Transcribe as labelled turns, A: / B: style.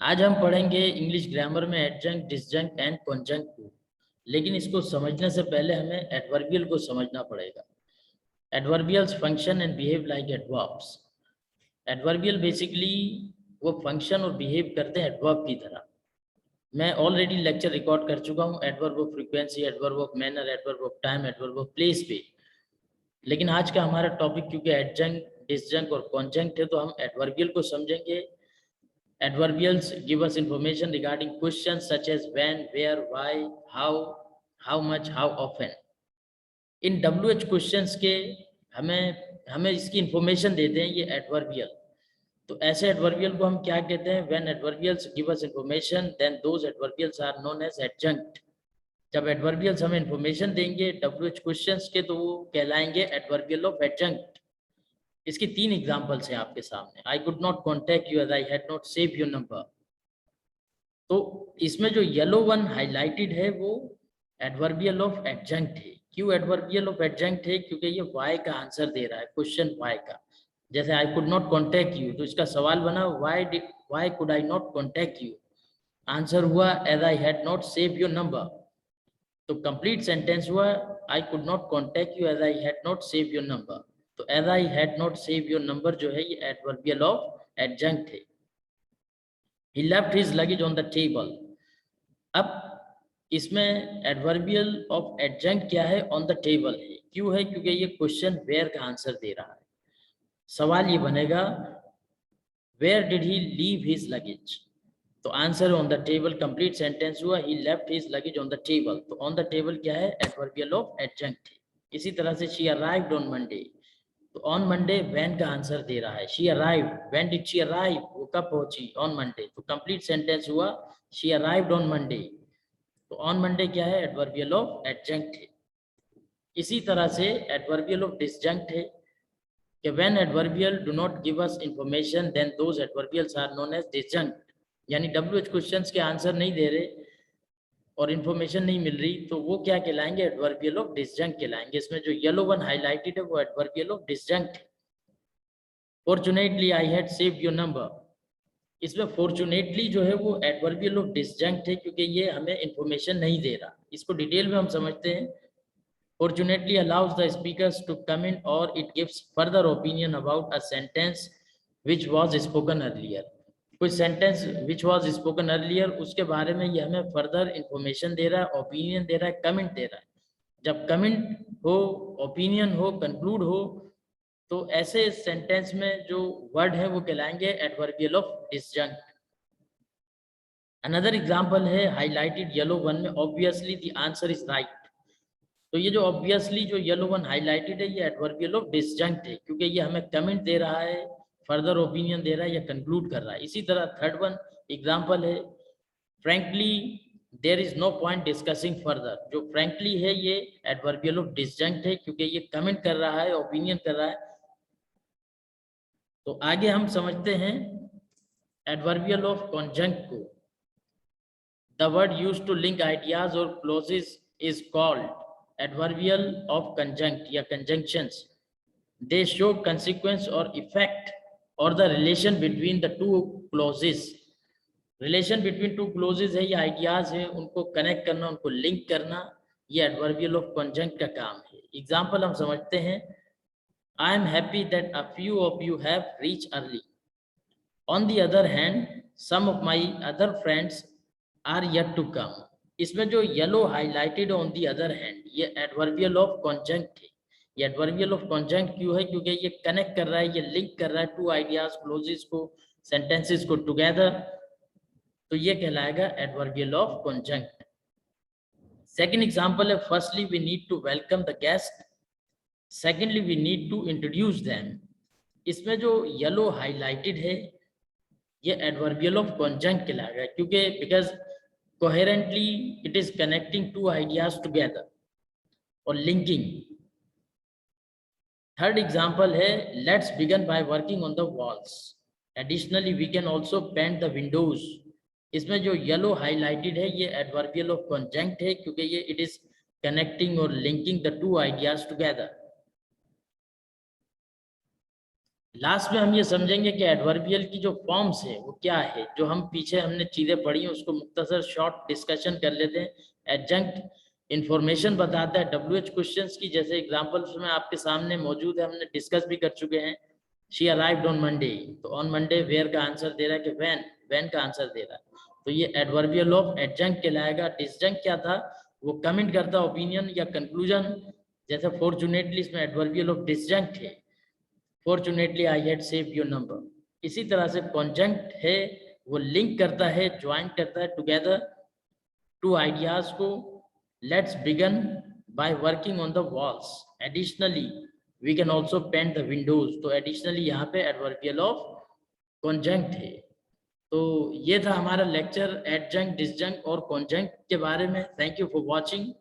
A: आज हम पढ़ेंगे इंग्लिश ग्रामर में एडजंक्ट, डिसजंक्ट एंड कॉन्जंक्ट को। लेकिन इसको समझने से पहले हमें एडवर्बियल को समझना पड़ेगा। Adverbials function and behave like adverbs. Adverbial basically वो फंक्शन और बिहेव करते हैं एडवर्ब की तरह। मैं ऑलरेडी लेक्चर रिकॉर्ड कर चुका हूँ adverb of frequency, adverb of manner, adverb of time, adverb of place पे। लेकिन आज का हमारा टॉपिक क्योंकि एडजंक्ट, डिसजंक्ट और कॉन्जंक्ट है, तो हम एडवर्बियल को समझेंगे। Adverbials give us information regarding questions such as when, where, why, how much, how often. In WH questions के हमें हमें इसकी इंफॉर्मेशन देते हैं ये एडवर्बियल। तो ऐसे एडवर्बियल को हम क्या कहते हैं? When adverbials give us information, then those adverbials are known as adjunct. जब एडवर्बियल्स हमें इंफॉर्मेशन देंगे WH क्वेश्चंस के, तो वो कहलाएंगे एडवर्बियल ऑफ एडजंक्ट। इसकी 3 एग्जांपल्स हैं आपके सामने। I could not contact you as I had not save your number. तो इसमें जो येलो वन हाईलाइटेड है वो एडवर्बियल ऑफ एडजंक्ट है। क्यों एडवर्बियल ऑफ एडजंक्ट है? क्योंकि ये वाई का आंसर दे रहा है, क्वेश्चन वाई का। जैसे I could not contact you, तो इसका सवाल बना why could I not contact you. Answer हुआ as I had not save your number. तो कंप्लीट सेंटेंस हुआ I could not contact you as I had not save your number. तो as I had not save your number जो है ये adverbial of adjunct है। He left his luggage on the table. अब इसमें adverbial of adjunct क्या है? On the table है। क्यों है? क्योंकि ये क्वेश्चन वेयर का आंसर दे रहा है। सवाल ये बनेगा where did he leave his luggage. तो answer on the table. Complete sentence हुआ he left his luggage on the table. तो ऑन द टेबल क्या है? एडवर्बियल ऑफ एडजंक्ट है। इसी तरह से शी अराइव्ड ऑन मंडे। तो ऑन मंडे व्हेन का आंसर दे रहा है। She arrived, when did she arrive? वो कब पहुंची? On Monday. तो कंप्लीट सेंटेंस हुआ शी अराइव्ड ऑन मंडे। तो ऑन मंडे क्या है? एडवर्बियल ऑफ एडजंक्ट है। इसी तरह से एडवर्बियल ऑफ डिसजंक्ट है कि when adverbial do not give us information then those adverbials are known as disjunct. यानी WH क्वेश्चंस के आंसर नहीं दे रहे और इन्फॉर्मेशन नहीं मिल रही, तो वो क्या कहलाएंगे? एडवर्बियल ऑफ डिसजंक्ट कहलाएंगे। इसमें जो येलो वन हाईलाइटेड है वो एडवर्बियल ऑफ डिसजंक्ट है। Fortunately I had saved your number. इसमें फॉर्चुनेटली जो है वो एडवर्बियल ऑफ डिसजंक्ट है क्योंकि ये हमें इंफॉर्मेशन नहीं दे रहा। इसको डिटेल में हम समझते हैं। Fortunately allows the speakers to come in और it gives further opinion about a sentence which was spoken earlier. कोई sentence which was spoken earlier उसके बारे में ये हमें फर्दर इंफॉर्मेशन दे रहा है, ओपिनियन दे रहा है, कमेंट दे रहा है। जब कमेंट हो, ओपिनियन हो, कंक्लूड हो, तो ऐसे सेंटेंस में जो वर्ड है वो कहलाएंगे एडवर्बियल ऑफ डिसजंक्ट। अनदर एग्जांपल है हाईलाइटेड येलो वन में obviously the answer is right. तो ये जो ऑब्वियसली जो येलो वन हाईलाइटेड है ये एडवर्बियल ऑफ डिसजंक्ट है क्योंकि ये हमें कमेंट दे रहा है, फर्दर ओपिनियन दे रहा है या कंक्लूड कर रहा है। इसी तरह थर्ड वन एग्जांपल है frankly there is no point discussing further. जो फ्रैंकली है ये एडवर्बियल ऑफ डिसजंक्ट है क्योंकि ये कमेंट कर रहा है, ओपिनियन कर रहा है। तो आगे हम समझते हैं एडवर्बियल ऑफ कॉन्जंक्ट को। The word used to link ideas और clauses is called adverbial of conjunct या कंजंक्शंस। दे शो कंसीक्वेंस और इफेक्ट और the relation between the two clauses. Relation between two clauses है, ये आइडियाज है, उनको connect करना, उनको लिंक करना, ये एडवर्बियल ऑफ कॉन्जंक्ट का काम है। एग्जाम्पल हम समझते हैं I am happy that a few of you have reached early. On the other hand, some of my other friends are yet to come. इसमें जो yellow highlighted on the other hand ये adverbial of कॉन्जंक्ट है। ये adverbial of कॉन्जंक्ट क्यों है? क्योंकि ये connect कर रहा है, ये लिंक कर रहा है टू आइडियाज, क्लोजेस को, सेंटेंसेस को टुगेदर। तो ये कहलाएगा adverbial of conjunct. Second example है firstly we need to welcome the guest, secondly we need to introduce them. इसमें जो येलो हाईलाइटेड है ये एडवर्बियल ऑफ कॉन्जंक्ट कहलाएगा क्योंकि because coherently it is connecting two ideas together और linking. Third example है let's begin by working on the walls, additionally we can also paint the windows. इसमें जो येलो हाईलाइटेड है ये एडवर्बियल ऑफ कॉन्जंक्ट है क्योंकि ये इट इज कनेक्टिंग और linking the two ideas together. Last में हम ये समझेंगे कि एडवर्बियल की जो फॉर्म्स है वो क्या है, जो हम पीछे हमने चीजें पढ़ी हैं उसको मुख्तसर शॉर्ट डिस्कशन कर लेते हैं। एडजंक्ट इंफॉर्मेशन बताता है WH क्वेश्चंस की, जैसे एग्जांपल्स में आपके सामने मौजूद है, हमने डिस्कस भी कर चुके हैं। शी अराइव्ड ऑन मंडे, तो ऑन मंडे वेयर का आंसर दे रहा है कि व्हेन का आंसर दे रहा है, तो ये एडवर्बियल ऑफ एडजंक्ट कहलाएगा। डिसजंक्ट क्या था, वो कमेंट करता ओपिनियन या कंक्लूजन, जैसे फॉर्चुनेटली इसमें एडवर्बियल ऑफ डिसजंक्ट है, fortunately I had saved your number. इसी तरह से कॉन्जंक्ट है, वो लिंक करता है, ज्वाइन करता है टुगेदर टू आइडियाज को। Let's begin by working on the walls, additionally we can also paint the windows, तो एडिशनली यहाँ पे एडवर्बियल ऑफ कॉन्जंक्ट है। तो ये था हमारा लेक्चर एडजंक्ट, डिसजंक्ट और कॉन्जंक्ट के बारे में। Thank you for watching.